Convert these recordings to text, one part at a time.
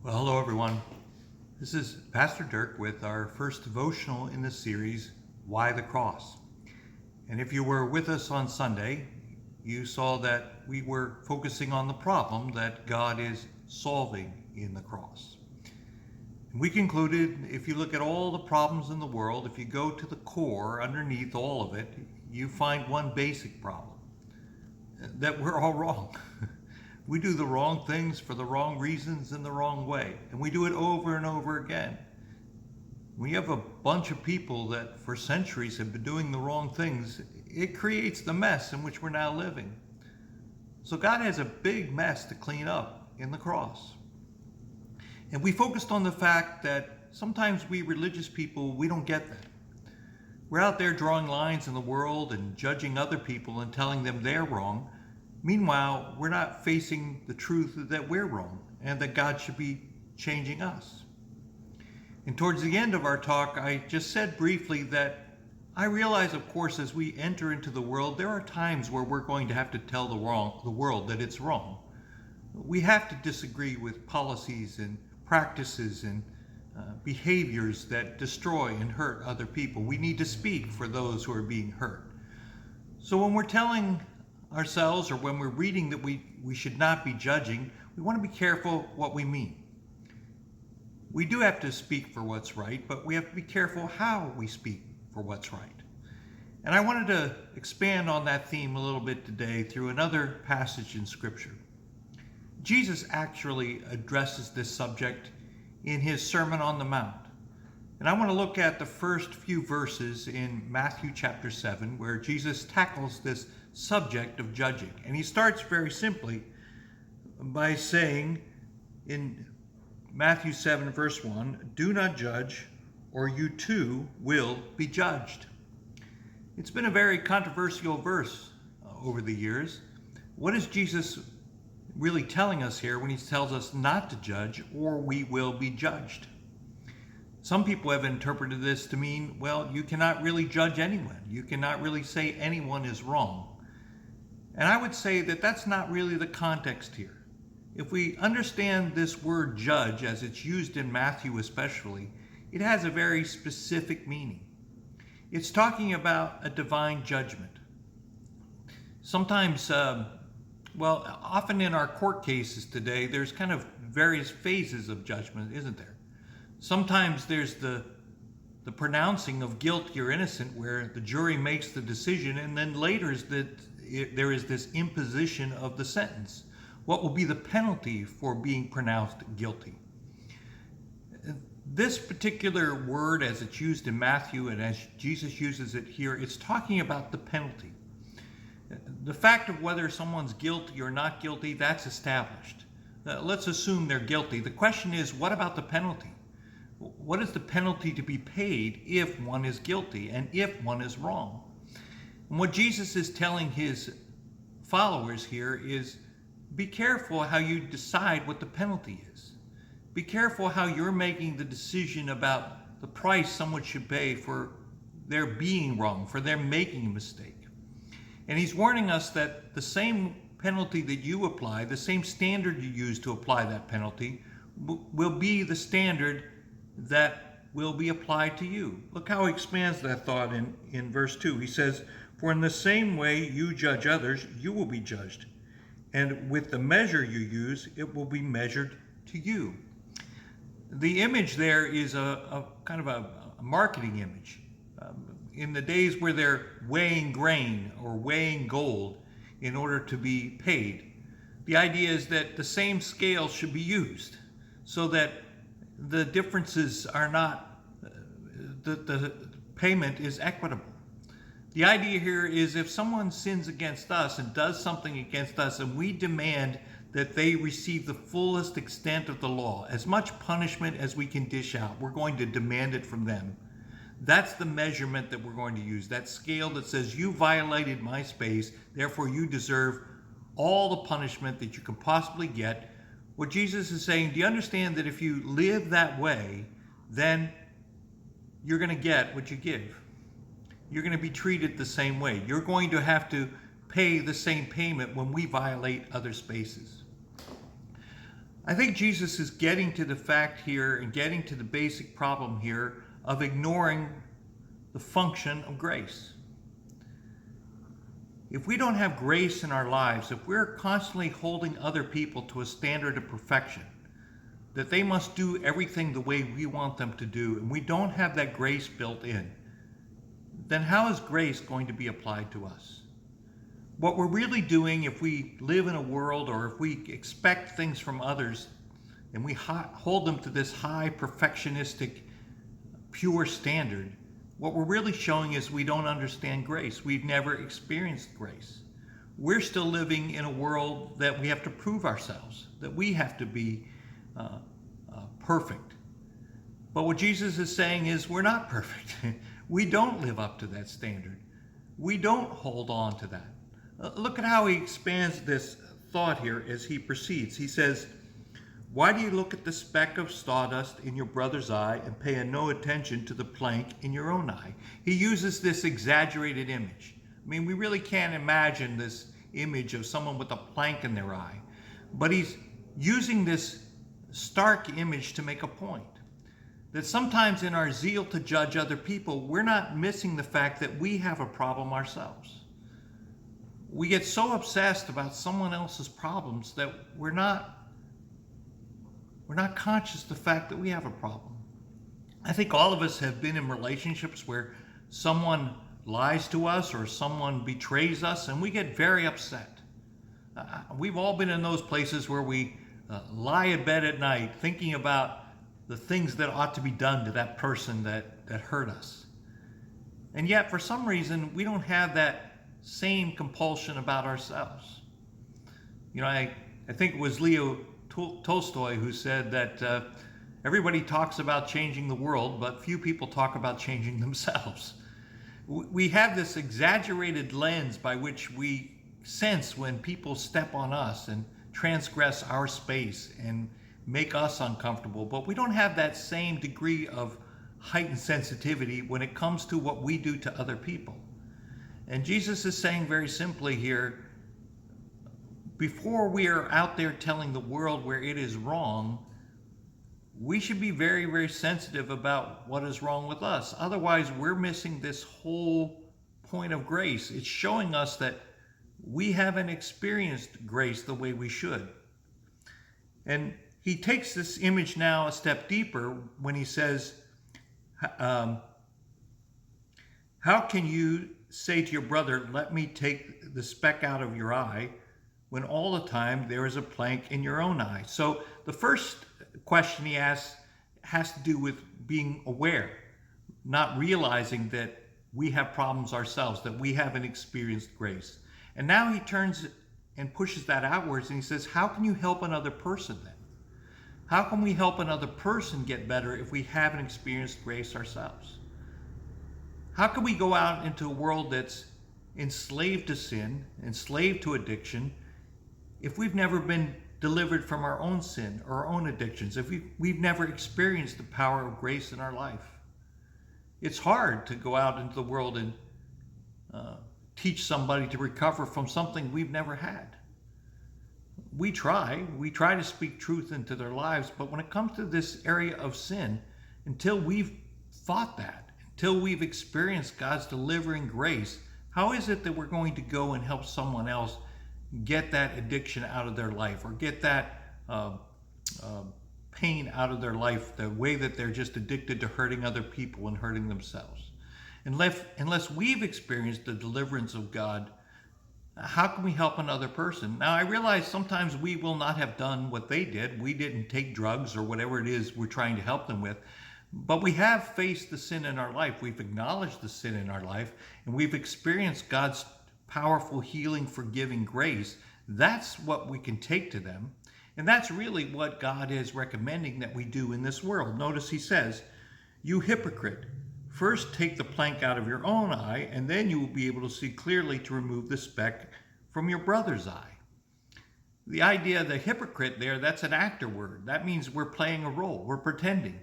Well, hello everyone. This is Pastor Dirk with our first devotional in the series, Why the Cross? And if you were with us on Sunday, you saw that we were focusing on the problem that God is solving in the cross. And we concluded, if you look at all the problems in the world, if you go to the core underneath all of it, you find one basic problem, that we're all wrong. We do the wrong things for the wrong reasons in the wrong way, and we do it over and over again. When you have a bunch of people that for centuries have been doing the wrong things, it creates the mess in which we're now living. So God has a big mess to clean up in the cross. And we focused on the fact that sometimes we religious people, we don't get that. We're out there drawing lines in the world and judging other people and telling them they're wrong. Meanwhile, we're not facing the truth that we're wrong and that God should be changing us. And towards the end of our talk, I just said briefly that I realize, of course, as we enter into the world, there are times where we're going to have to tell the world that it's wrong. We have to disagree with policies and practices and behaviors that destroy and hurt other people. We need to speak for those who are being hurt. So when we're telling ourselves, or when we're reading that we should not be judging, we want to be careful what we mean. We do have to speak for what's right, but we have to be careful how we speak for what's right. And I wanted to expand on that theme a little bit today through another passage in Scripture. Jesus actually addresses this subject in his Sermon on the Mount. And I want to look at the first few verses in Matthew chapter 7, where Jesus tackles this subject of judging. And he starts very simply by saying in Matthew 7 verse 1, "Do not judge, or you too will be judged." It's been a very controversial verse over the years. What is Jesus really telling us here when he tells us not to judge, or we will be judged? Some people have interpreted this to mean, well, you cannot really judge anyone. You cannot really say anyone is wrong. And I would say that that's not really the context here. If we understand this word judge as it's used in Matthew especially, it has a very specific meaning. It's talking about a divine judgment. Sometimes, often in our court cases today, there's kind of various phases of judgment, isn't there? Sometimes there's the pronouncing of guilty or innocent, where the jury makes the decision, and then later there is this imposition of the sentence. What will be the penalty for being pronounced guilty? This particular word, as it's used in Matthew and as Jesus uses it here, it's talking about the penalty. The fact of whether someone's guilty or not guilty, that's established. Let's assume they're guilty. The question is, what about the penalty? What is the penalty to be paid if one is guilty and if one is wrong? And what Jesus is telling his followers here is, be careful how you decide what the penalty is. Be careful how you're making the decision about the price someone should pay for their being wrong, for their making a mistake. And he's warning us that the same penalty that you apply, the same standard you use to apply that penalty, will be the standard that will be applied to you. Look how he expands that thought in verse 2. He says, "For in the same way you judge others, you will be judged. And with the measure you use, it will be measured to you." The image there is a kind of a marketing image. In the days where they're weighing grain or weighing gold in order to be paid, the idea is that the same scale should be used so that the differences are not, the payment is equitable. The idea here is, if someone sins against us and does something against us, and we demand that they receive the fullest extent of the law, as much punishment as we can dish out, we're going to demand it from them. That's the measurement that we're going to use, that scale that says, you violated my space, therefore you deserve all the punishment that you can possibly get. What Jesus is saying, do you understand that if you live that way, then you're going to get what you give? You're going to be treated the same way. You're going to have to pay the same payment when we violate other spaces. I think Jesus is getting to the fact here and getting to the basic problem here of ignoring the function of grace. If we don't have grace in our lives, if we're constantly holding other people to a standard of perfection, that they must do everything the way we want them to do, and we don't have that grace built in, then how is grace going to be applied to us? What we're really doing, if we live in a world or if we expect things from others and we hold them to this high perfectionistic, pure standard, what we're really showing is we don't understand grace. We've never experienced grace. We're still living in a world that we have to prove ourselves, that we have to be perfect. But what Jesus is saying is we're not perfect. We don't live up to that standard. We don't hold on to that. Look at how he expands this thought here as he proceeds. He says, "Why do you look at the speck of sawdust in your brother's eye and pay no attention to the plank in your own eye?" He uses this exaggerated image. I mean, we really can't imagine this image of someone with a plank in their eye. But he's using this stark image to make a point. That sometimes in our zeal to judge other people, we're not missing the fact that we have a problem ourselves. We get so obsessed about someone else's problems that we're not conscious of the fact that we have a problem. I think all of us have been in relationships where someone lies to us or someone betrays us and we get very upset. We've all been in those places where we lie in bed at night thinking about the things that ought to be done to that person that hurt us. And yet, for some reason, we don't have that same compulsion about ourselves. You know, I think it was Leo Tolstoy who said that everybody talks about changing the world, but few people talk about changing themselves. We have this exaggerated lens by which we sense when people step on us and transgress our space and make us uncomfortable, but we don't have that same degree of heightened sensitivity when it comes to what we do to other people. And Jesus is saying very simply here, before we are out there telling the world where it is wrong, we should be very, very sensitive about what is wrong with us. Otherwise, we're missing this whole point of grace. It's showing us that we haven't experienced grace the way we should. And he takes this image now a step deeper when he says, how can you say to your brother, let me take the speck out of your eye, when all the time there is a plank in your own eye? So the first question he asks has to do with being aware, not realizing that we have problems ourselves, that we haven't experienced grace. And now he turns and pushes that outwards and he says, how can you help another person then? How can we help another person get better if we haven't experienced grace ourselves? How can we go out into a world that's enslaved to sin, enslaved to addiction, if we've never been delivered from our own sin or our own addictions, if we've never experienced the power of grace in our life? It's hard to go out into the world and teach somebody to recover from something we've never had. We try to speak truth into their lives, but when it comes to this area of sin, until we've fought that, until we've experienced God's delivering grace, how is it that we're going to go and help someone else get that addiction out of their life or get that pain out of their life, the way that they're just addicted to hurting other people and hurting themselves? Unless we've experienced the deliverance of God, how can we help another person? Now, I realize sometimes we will not have done what they did. We didn't take drugs or whatever it is we're trying to help them with. But we have faced the sin in our life. We've acknowledged the sin in our life, and we've experienced God's powerful, healing, forgiving grace. That's what we can take to them. And that's really what God is recommending that we do in this world. Notice he says, "You hypocrite, first take the plank out of your own eye, and then you will be able to see clearly to remove the speck from your brother's eye." The idea of the hypocrite there, that's an actor word. That means we're playing a role, we're pretending.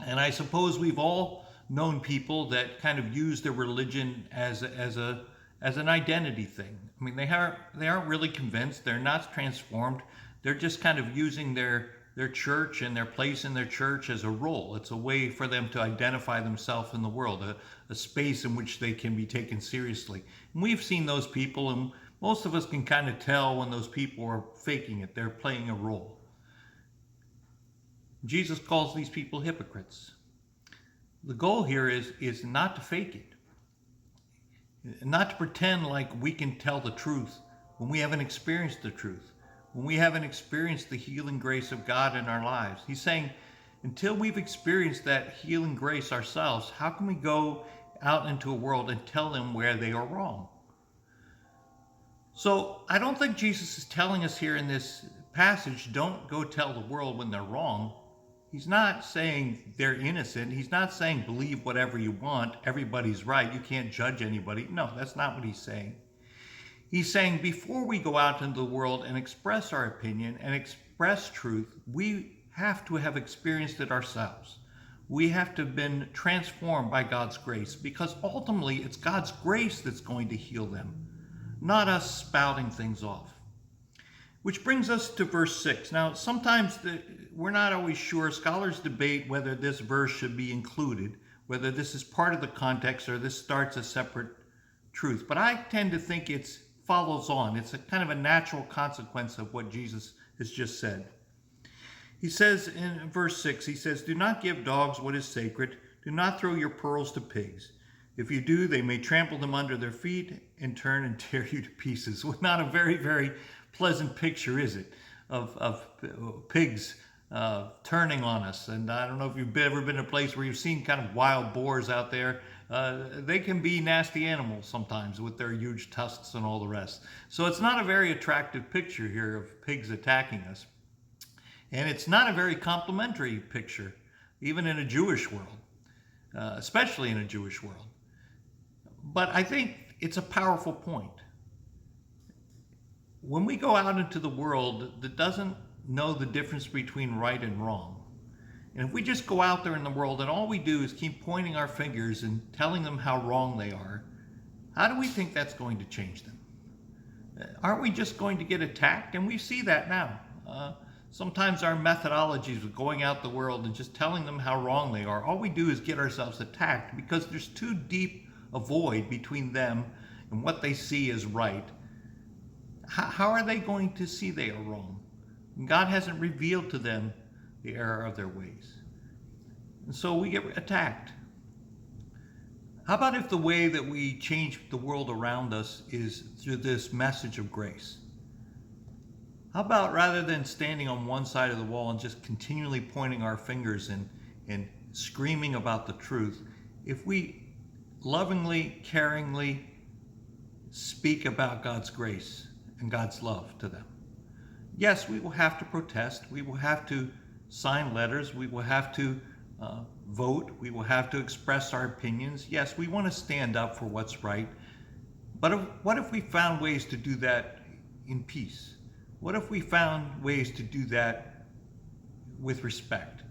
And I suppose we've all known people that kind of use their religion as an identity thing. I mean, they aren't really convinced, they're not transformed. They're just kind of using their church and their place in their church as a role. It's a way for them to identify themselves in the world, a space in which they can be taken seriously. And we've seen those people, and most of us can kind of tell when those people are faking it. They're playing a role. Jesus calls these people hypocrites. The goal here is not to fake it, not to pretend like we can tell the truth when we haven't experienced the truth, when we haven't experienced the healing grace of God in our lives. He's saying, until we've experienced that healing grace ourselves, how can we go out into a world and tell them where they are wrong? So I don't think Jesus is telling us here in this passage, don't go tell the world when they're wrong. He's not saying they're innocent. He's not saying believe whatever you want. Everybody's right. You can't judge anybody. No, that's not what he's saying. He's saying before we go out into the world and express our opinion and express truth, we have to have experienced it ourselves. We have to have been transformed by God's grace, because ultimately it's God's grace that's going to heal them, not us spouting things off. Which brings us to verse 6. Now, sometimes we're not always sure. Scholars debate whether this verse should be included, whether this is part of the context or this starts a separate truth. But I tend to think it follows on. It's a kind of a natural consequence of what Jesus has just said. He says in verse 6, he says, do not give dogs what is sacred. Do not throw your pearls to pigs. If you do, they may trample them under their feet and turn and tear you to pieces. Well, not a very, very pleasant picture, is it, of pigs turning on us. And I don't know if you've ever been to a place where you've seen kind of wild boars out there. They can be nasty animals sometimes with their huge tusks and all the rest. So it's not a very attractive picture here of pigs attacking us. And it's not a very complimentary picture, even in a Jewish world, especially in a Jewish world. But I think it's a powerful point. When we go out into the world that doesn't know the difference between right and wrong, and if we just go out there in the world and all we do is keep pointing our fingers and telling them how wrong they are, how do we think that's going to change them? Aren't we just going to get attacked? And we see that now. Sometimes our methodologies of going out the world and just telling them how wrong they are, all we do is get ourselves attacked, because there's too deep a void between them and what they see as right. How are they going to see they are wrong? God hasn't revealed to them the error of their ways. And so we get attacked. How about if the way that we change the world around us is through this message of grace? How about rather than standing on one side of the wall and just continually pointing our fingers and screaming about the truth, if we lovingly, caringly speak about God's grace and God's love to them? Yes, we will have to protest. We will have to sign letters. We will have to vote. We will have to express our opinions. Yes, we want to stand up for what's right. But what if we found ways to do that in peace? What if we found ways to do that with respect?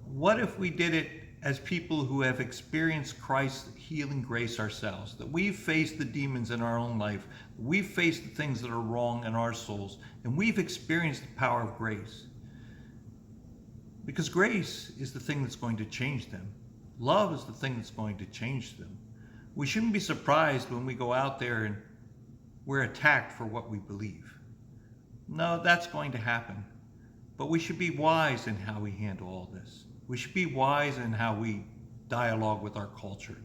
What if we did it as people who have experienced Christ's healing grace ourselves, that we've faced the demons in our own life, we've faced the things that are wrong in our souls, and we've experienced the power of grace? Because grace is the thing that's going to change them. Love is the thing that's going to change them. We shouldn't be surprised when we go out there and we're attacked for what we believe. No, that's going to happen. But we should be wise in how we handle all this. We should be wise in how we dialogue with our culture.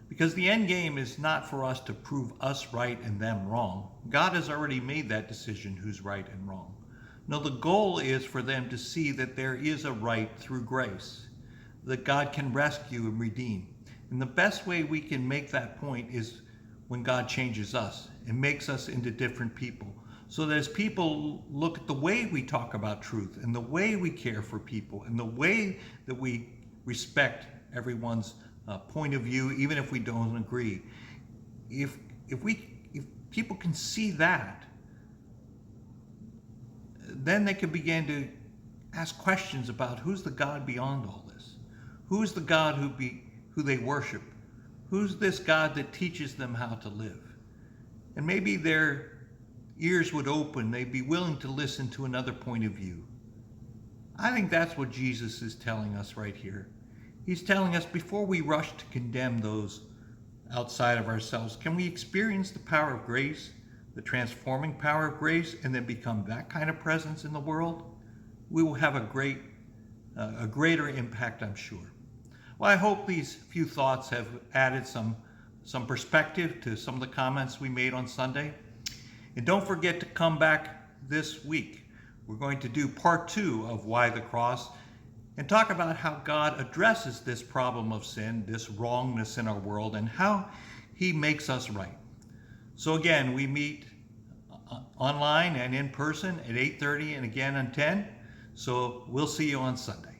Because the end game is not for us to prove us right and them wrong. God has already made that decision who's right and wrong. No, the goal is for them to see that there is a right through grace, that God can rescue and redeem. And the best way we can make that point is when God changes us and makes us into different people. So that as people look at the way we talk about truth and the way we care for people and the way that we respect everyone's point of view, even if we don't agree, if people can see that, then they can begin to ask questions about who's the God beyond all this? Who's the God who they worship? Who's this God that teaches them how to live? And maybe ears would open, they'd be willing to listen to another point of view. I think that's what Jesus is telling us right here. He's telling us before we rush to condemn those outside of ourselves, can we experience the power of grace, the transforming power of grace, and then become that kind of presence in the world? We will have a greater impact, I'm sure. Well, I hope these few thoughts have added some perspective to some of the comments we made on Sunday. And don't forget to come back this week. We're going to do part 2 of Why the Cross and talk about how God addresses this problem of sin, this wrongness in our world, and how he makes us right. So again, we meet online and in person at 8:30 and again on 10. So we'll see you on Sunday.